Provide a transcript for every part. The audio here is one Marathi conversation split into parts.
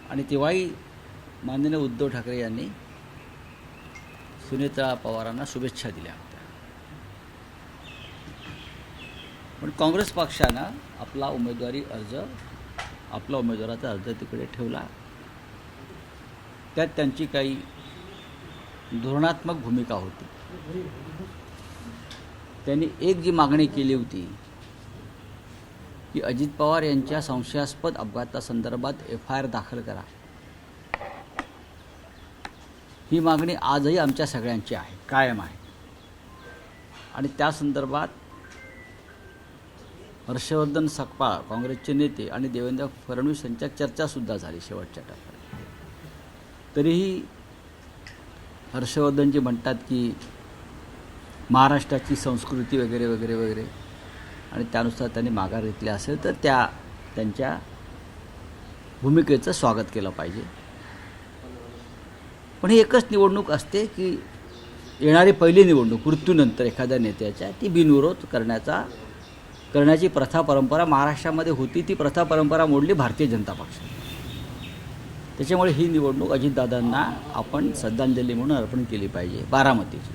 आणि तेव्हाही माननीय उद्धव ठाकरे यांनी सुनेत्रा पवारांना शुभेच्छा दिल्या होत्या. पण काँग्रेस पक्षानं आपला उमेदवाराचा अर्ज तिकडे ठेवला. त्यात त्यांची काही धोरणात्मक भूमिका होती. त्यांनी एक जी मागणी केली होती की अजित पवार यांच्या संशयास्पद अपघातासंदर्भात FIR दाखल करा. ही मागणी आजही आमच्या सगळ्यांची आहे, कायम आहे. आणि त्या संदर्भात हर्षवर्धन सकपाळ काँग्रेसचे नेते आणि देवेंद्र फडणवीस यांच्यात चर्चासुद्धा झाली शेवटच्या टप्प्यात. तरीही हर्षवर्धनजी म्हणतात की महाराष्ट्राची संस्कृती वगैरे वगैरे वगैरे आणि त्यानुसार त्यांनी माघार घेतली असेल तर त्यांच्या भूमिकेचं स्वागत केलं पाहिजे. पण ही एकच निवडणूक असते की येणारी पहिली निवडणूक मृत्यूनंतर एखाद्या नेत्याच्या ती बिनविरोध करण्याची प्रथा परंपरा महाराष्ट्रामध्ये होती. ती प्रथा परंपरा मोडली भारतीय जनता पक्षाने. त्याच्यामुळे ही निवडणूक अजितदादांना आपण श्रद्धांजली म्हणून अर्पण केली पाहिजे बारामतीची.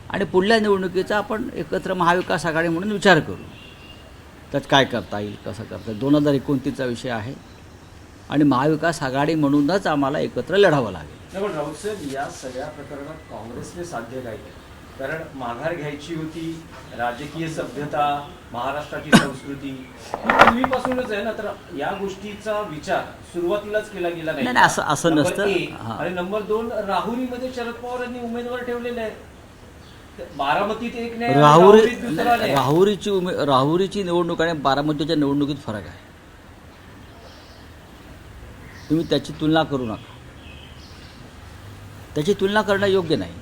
आणि पुढल्या निवडणुकीचा आपण एकत्र महाविकास आघाडी म्हणून विचार करू. त्यात काय करता येईल, कसं करता येईल. 2029चा विषय आहे आणि महाविकास आघाडी म्हणूनच आम्हाला एकत्र लढावं लागेल. पण राऊत साहेब, या सगळ्या प्रकरणात काँग्रेसने साध्य काय केलं? कारण माघार घ्यायची होती, राजकीय सभ्यता, महाराष्ट्राची संस्कृती पूर्वीपासूनच आहे ना, तर या गोष्टीचा विचार सुरुवातीलाच केला गेला नाही. असं नसतं. आणि नंबर 2, राहुरीमध्ये शरद पवारांनी उमेदवार ठेवलेले आहे. बारामतीत एक नाही, राहुरीची निवडणूक आणि बारामतीच्या निवडणुकीत फरक आहे. तुम्ही त्याची तुलना करू नका. त्याची तुलना करणं योग्य नाही.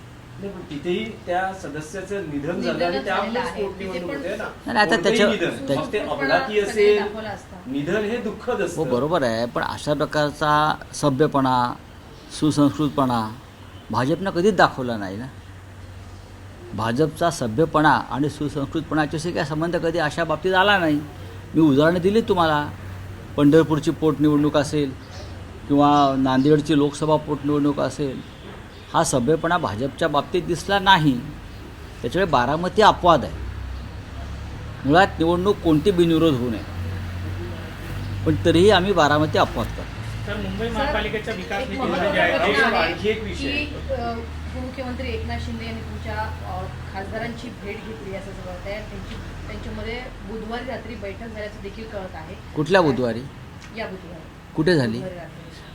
तिथेही त्या सदस्याचं निधन झालं आणि त्यामुळेच पोटनिवडणूक होते ना. आता ते अपघाती असेल, निधन हे दुःखद असतं. हो, बरोबर आहे. पण अशा प्रकारचा सभ्यपणा, सुसंस्कृतपणा भाजपनं कधीच दाखवला नाही ना. भाजपचा सभ्यपणा आणि सुसंस्कृतपणाच्याशी काय संबंध कधी अशा बाबतीत आला नाही. मी उदाहरणं दिली तुम्हाला. पंढरपूरची पोटनिवडणूक असेल किंवा नांदेडची लोकसभा पोटनिवडणूक असेल, हा सभ्यपणा भाजपच्या बाबतीत दिसला नाही. त्याच्यामुळे बारामती अपवाद आहे. मुळात निवडणूक कोणती बिनविरोध होऊ नये, पण तरीही आम्ही बारामती अपवाद करतो. तर मुंबई महापालिकेच्या विकास निधीमध्ये आणखी एक विषय, उपमुख्यमंत्री एकनाथ शिंदे यांनी तुमच्या खासदारांची भेट घेतली असं कळत आहे. त्यांच्यामध्ये बुधवारी रात्री बैठक झाल्याचं देखील कळत आहे. कुठल्या बुधवारी? या बुधवारी. कुठे झाली?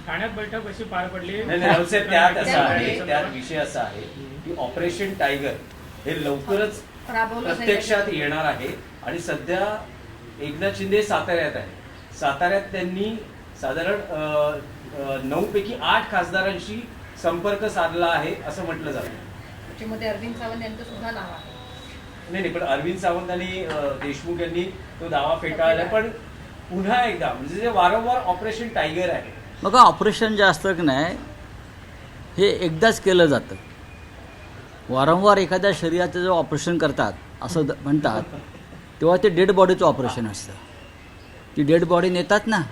ठाण्यात बैठक कशी पार पडली? त्यात विषय असा आहे की ऑपरेशन टायगर हे लवकरच प्रत्यक्षात येणार आहे. आणि सध्या एकनाथ शिंदे साताऱ्यात आहे. साताऱ्यात त्यांनी साधारण 9 पैकी 8 खासदारांशी संपर्क साधला आहे असं म्हटलं जातं. त्याच्यामध्ये अरविंद सावंत यांचं सुद्धा नाव आहे. नाही, पण अरविंद सावंत आणि देशमुख यांनी तो दावा फेटाळला. पण पुन्हा एकदा म्हणजे जे वारंवार ऑपरेशन टायगर आहे. मग ऑपरेशन जे असतं की नाही, हे एकदाच केलं जातं. वारंवार एखाद्या शरीराचं जेव्हा ऑपरेशन करतात असं म्हणतात, तेव्हा ते डेड बॉडीचं ऑपरेशन असतं. ती डेड बॉडी नेतात ना,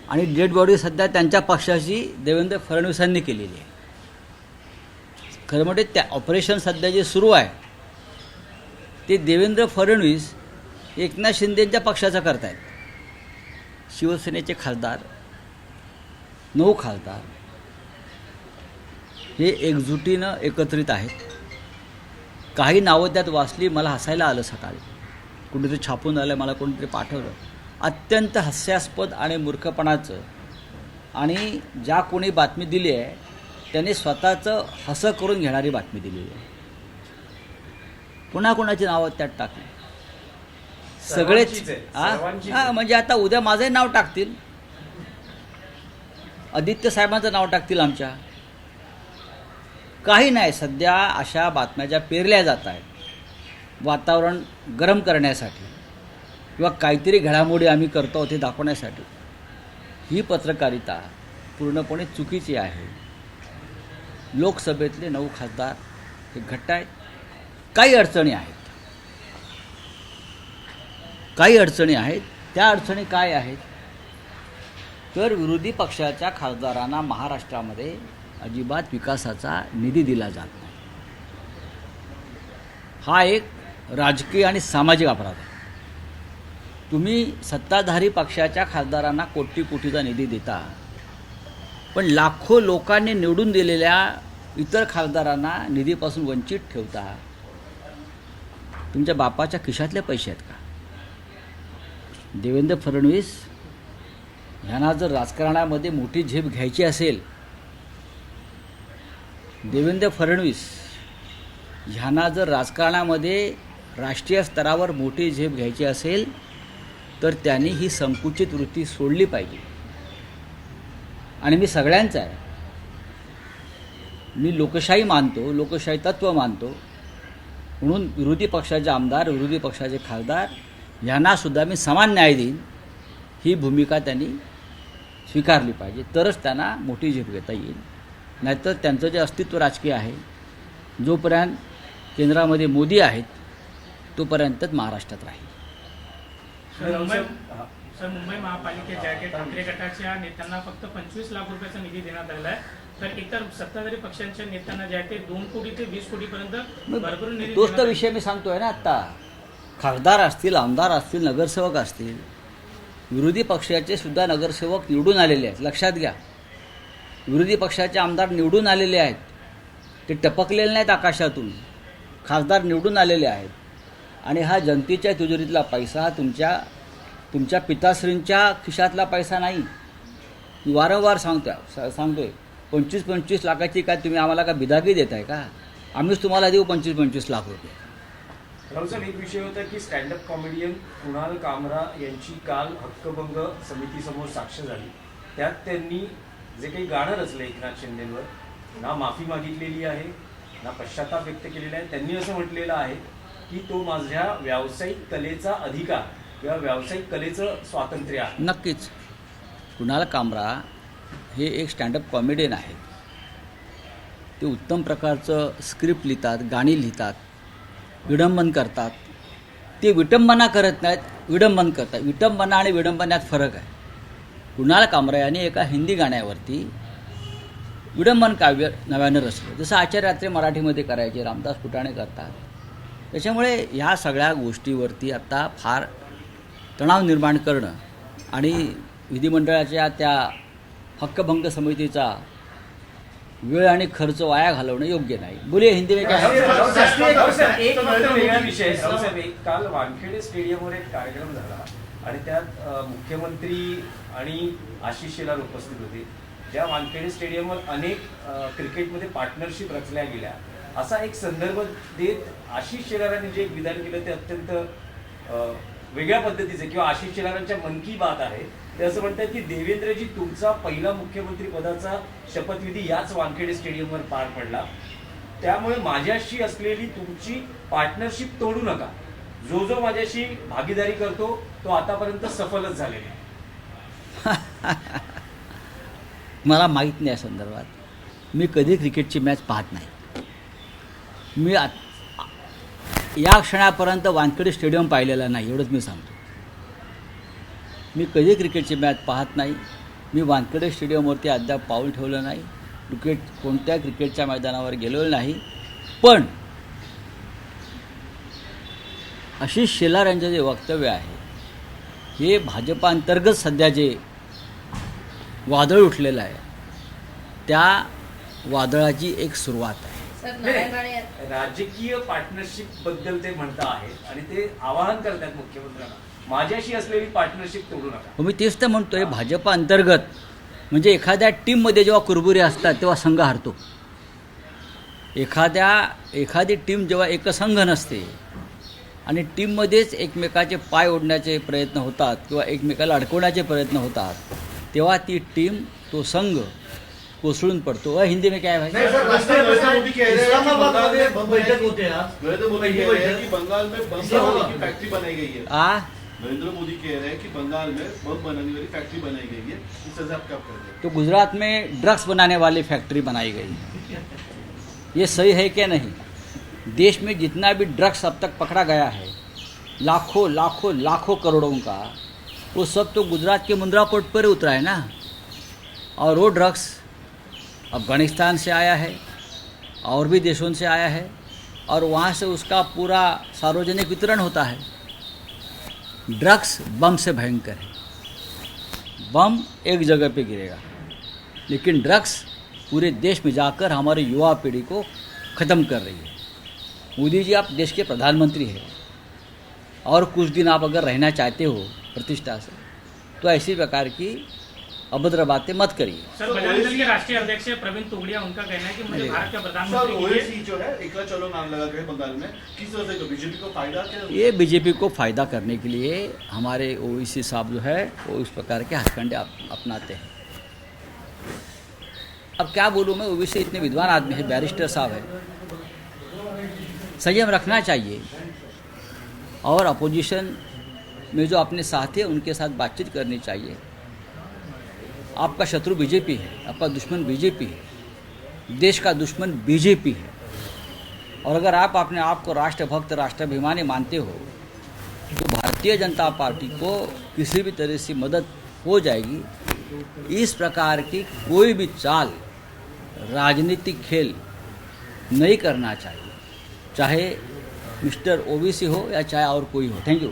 आणि डेड बॉडी सध्या त्यांच्या पक्षाची देवेंद्र फडणवीसांनी केलेली आहे. खरं म्हणजे त्या ऑपरेशन सध्या जे सुरू आहे ते देवेंद्र फडणवीस एकनाथ शिंदेच्या पक्षाचं करतायत. शिवसेनेचे खासदार 9 खासदार हे एकजुटीनं एकत्रित आहेत. काही नावं त्यात वाचली, मला हसायला आलं. सकाळी कुठेतरी छापून आलं, मला कोणीतरी पाठवलं. अत्यंत हास्यास्पद आणि मूर्खपणाचं. आणि ज्या कोणी बातमी दिली आहे त्याने स्वतःचं हसं करून घेणारी बातमी दिलेली आहे. पुन्हा कोणाची नावं त्यात टाकली सगळेच. म्हणजे आता उद्या माझंही नाव टाकतील, आदित्य साहेबांचं नाव टाकतील आमच्या. काही नाही, सध्या अशा बातम्या ज्या पेरल्या जात आहेत वातावरण गरम करण्यासाठी किंवा काहीतरी घडामोडी आम्ही करतो ते दाखवण्यासाठी, ही पत्रकारिता पूर्णपणे चुकीची आहे. लोकसभेतले 9 खासदार हे घट्ट आहेत. काही अडचणी आहेत. त्या अडचणी काय आहेत? तर विरोधी पक्षाच्या खासदारांना महाराष्ट्रामध्ये अजिबात विकासाचा निधी दिला जात नाही. हा एक राजकीय आणि सामाजिक अपराध आहे. तुम्ही सत्ताधारी पक्षाच्या खासदारांना कोटी कोटीचा निधी देता, पण लाखो लोकांनी निवडून दिलेल्या इतर खासदारांना निधीपासून वंचित ठेवता. तुमच्या बापाच्या खिशातले पैसे आहेत का? देवेंद्र फडणवीस ह्यांना जर राजकारणामध्ये मोठी झेप घ्यायची असेल, देवेंद्र फडणवीस ह्यांना जर राजकारणामध्ये राष्ट्रीय स्तरावर मोठी झेप घ्यायची असेल तर त्यांनी ही संकुचित वृत्ती सोडली पाहिजे. आणि मी सगळ्यांचा आहे, मी लोकशाही मानतो, लोकशाही तत्त्व मानतो, म्हणून विरोधी पक्षाचे आमदार, विरोधी पक्षाचे खासदार यांनासुद्धा मी समान न्याय देईन, ही भूमिका त्यांनी स्वीकारली पाहिजे. तरच त्यांना मोठी झेप घेता येईल. नाहीतर त्यांचं जे अस्तित्व राजकीय आहे, जोपर्यंत केंद्रामध्ये मोदी आहेत तोपर्यंतच महाराष्ट्रात राहील. सर, मुंबई महापालिकेत ज्या काही ठाकरे गटाच्या नेत्यांना फक्त 25 लाख रुपयाचा निधी देण्यात आला आहे, तर इतर सत्ताधारी पक्षांच्या नेत्यांना ज्या ते 2 कोटी ते 20 कोटीपर्यंत भरभरून निधी तोच तर देण्यात विषय मी सांगतोय ना. आत्ता खासदार असतील, आमदार असतील, नगरसेवक असतील, विरोधी पक्षाचे सुद्धा नगरसेवक निवडून आलेले आहेत. लक्षात घ्या, विरोधी पक्षाचे आमदार निवडून आलेले आहेत, ते टपकलेले नाहीत आकाशातून. खासदार निवडून आलेले आहेत. आणि हा जनतेच्या तिजोरीतला पैसा, तुमच्या पिताश्रींच्या खिशातला पैसा नाही. मी वारंवार सांगतोय 25 लाखाची काय तुम्ही आम्हाला का बिदागी देताय का? आम्हीच तुम्हाला देऊ 25 लाख रुपये. राहुल साहेब, एक विषय होता की स्टँडअप कॉमेडियन कुणाल कामरा यांची काल हक्कभंग समितीसमोर साक्ष झाली. त्यात त्यांनी जे काही गाणं रचलं एकनाथ शिंदेंवर, ना माफी मागितलेली आहे, ना पश्चाताप व्यक्त केलेला आहे. त्यांनी असं म्हटलेलं आहे की तो माझ्या व्यावसायिक कलेचा अधिकार किंवा व्यावसायिक कलेचं स्वातंत्र्य आहे. नक्कीच कुणाल कामरा हे एक स्टँडअप कॉमेडियन आहेत. ते उत्तम प्रकारचं स्क्रिप्ट लिहितात, गाणी लिहितात, विडंबन करतात. ते विटंबना करत नाहीत, विडंबन करतात. विटंबना आणि विडंबनात फरक आहे. कुणाल कामरा यांनी एका हिंदी गाण्यावरती विडंबन काव्य नव्यानं रचलं, जसं आचार्य रात्रे मराठीमध्ये करायचे, रामदास फुटाणे करतात. त्याच्यामुळे ह्या सगळ्या गोष्टीवरती आता फार तणाव निर्माण करणं आणि विधिमंडळाच्या त्या हक्कभंग समितीचा वेळ आणि खर्च वाया घालवणं योग्य नाही. बोलिये हिंदी में क्या है? एक मात्र वेगळा विषय. रावसाहेब, काल वानखेडे स्टेडियमवर एक कार्यक्रम झाला आणि त्यात मुख्यमंत्री आणि आशिष शेलार उपस्थित होते. ज्या वानखेडे स्टेडियमवर अनेक क्रिकेटमध्ये पार्टनरशिप रचल्या गेल्या, असा एक संदर्भ देत आशिष शेलारांनी जे एक विधान केलं ते अत्यंत वेगळ्या पद्धतीचे, किंवा आशिष शेलारांच्या मन की बात आहे ते असं म्हणतात की देवेंद्रजी, तुमचा पहिला मुख्यमंत्री पदाचा शपथविधी याच वानखेडे स्टेडियमवर पार पडला, त्यामुळे माझ्याशी असलेली तुमची पार्टनरशिप तोडू नका. जो माझ्याशी भागीदारी करतो तो आतापर्यंत सफलच झालेला. मला माहीत नाही या संदर्भात. मी कधी क्रिकेटची मॅच पाहत नाही. मी या क्षणापर्यंत वानखेडे स्टेडियम पाहिलेलं नाही, एवढंच मी सांगतो. मी कधी क्रिकेटची मॅच पाहत नाही. मी वानखेडे स्टेडियमवरती अद्याप पाऊल ठेवलं नाही. कोणत्या क्रिकेटच्या मैदानावर गेलेलो नाही. पण आशिष शेलार यांचं जे वक्तव्य आहे हे भाजपांतर्गत सध्या जे वादळ उठलेलं आहे त्या वादळाची एक सुरुवात आहे. राजकीय पार्टनरशिप बद्दल ते म्हणत आहेत आणि ते आवाहन करतात मुख्यमंत्र्यांना, माझ्याशी असलेली पार्टनरशिप तोडू नका. मी तेच तर म्हणतोय, भाजप अंतर्गत म्हणजे एखाद्या टीममध्ये जेव्हा कुरबुरे असतात तेव्हा संघ हारतो. एखादी टीम जेव्हा एकसंघ नसते आणि टीममध्येच एकमेकाचे पाय ओढण्याचे प्रयत्न होतात किंवा एकमेकाला अडकवण्याचे प्रयत्न होतात, तेव्हा ती टीम, तो संघ कोसळून पडतो. हिंदी में क्या है भाई? बंगाल में बम बनाने की फैक्ट्री बनाई गई है. नरेंद्र मोदी कह रहे हैं कि बंगाल में बम बनाने वाली फैक्ट्री बनाई गई है. इस हिसाब क्या कर रहे हैं? तो गुजरात में ड्रग्स बनाने वाली फैक्ट्री बनाई गई. ये सही है क्या नहीं? देश में जितना भी ड्रग्स अब तक पकड़ा गया है, लाखों करोड़ों का, वो सब तो गुजरात के मुंद्रा पोर्ट पर उतरा है ना. और वो ड्रग्स अफगानिस्तान से आया है और भी देशों से आया है और वहाँ से उसका पूरा सार्वजनिक वितरण होता है। ड्रग्स बम से भयंकर है। बम एक जगह पे गिरेगा, लेकिन ड्रग्स पूरे देश में जाकर हमारे युवा पीढ़ी को ख़त्म कर रही है। मोदी जी, आप देश के प्रधानमंत्री हैं और कुछ दिन आप अगर रहना चाहते हो प्रतिष्ठा से, तो ऐसी प्रकार की अभद्र बातें मत करिए। सर, बजरंग दल के राष्ट्रीय अध्यक्ष प्रवीण तोगड़िया, उनका कहना है कि मुझे भारत का सर, प्रधानमंत्री कीजिए। ओवैसी जो है एकला चलो नाम लगा के बंगाल में, किस तरह से बीजेपी को फायदा क्या? ये बीजेपी को फ़ायदा करने के लिए हमारे ओवैसी साहब जो है वो इस प्रकार के हथकंडे अपनाते हैं। अब क्या बोलूँ मैं, ओवैसी इतने विद्वान आदमी है, बैरिस्टर साहब है, संयम रखना चाहिए और अपोजिशन में जो अपने साथी हैं उनके साथ बातचीत करनी चाहिए। आपका शत्रु बीजेपी है, आपका दुश्मन बीजेपी है, देश का दुश्मन बीजेपी है। और अगर आप अपने आप को राष्ट्रभक्त राष्ट्राभिमानी मानते हो तो भारतीय जनता पार्टी को किसी भी तरह से मदद हो जाएगी। इस प्रकार की कोई भी चाल, राजनीतिक खेल नहीं करना चाहिए, चाहे मिस्टर ओवैसी हो या चाहे और कोई हो। Thank you.